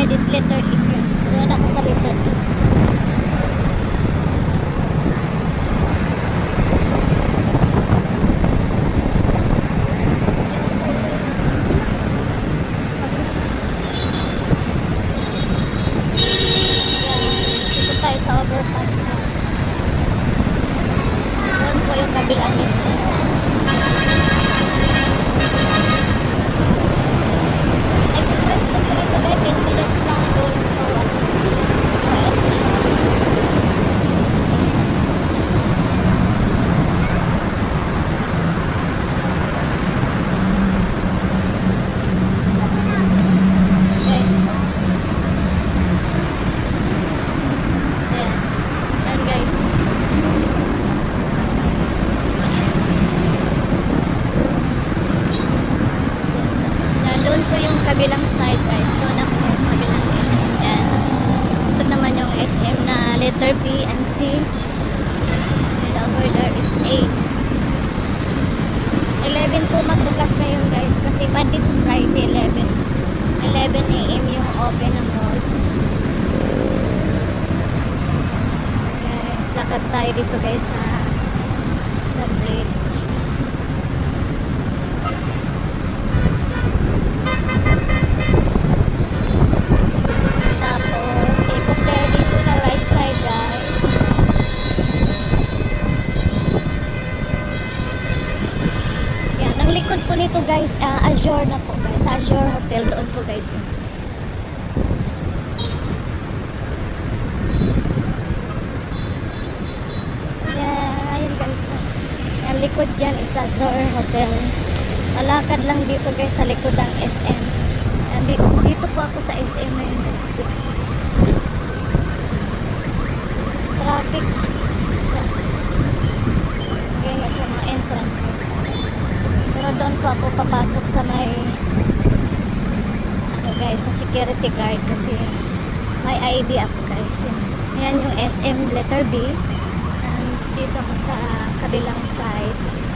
side is letter E, guys. Doon ako sa letter E. Dito tayo sa overpass, guys. Doon po yung kabilang SM. Express to dito guys, 10 minutes lang going forward. SM. Guys. Ayan. Ayan guys. Doon po yung kabilang side guys. Doon ako guys, kabilang SM. Ayan. Ito naman yung SM na letter B and C. And over there is A. 11 po magbukas ngayon guys. Kasi Monday to Friday 11 AM yung open ng mall. Guys, lakad tayo dito guys sa bridge. Tapos, ikot tayo dito sa right side, guys. Yan, ang likod po nito, guys, Azure na po, guys. Azure Hotel, doon po, guys. Yan, ayun, guys. Ang likod yan is Azure Hotel. Malakad lang dito, guys, sa likod ng SM. Dito po ako sa SM ngayon guys. Traffic. Okay, nasa mga entrance guys. Pero doon po ako papasok sa may guys, sa security guard kasi may ID ako guys. Yan yung SM letter B. And dito ako sa kabilang side.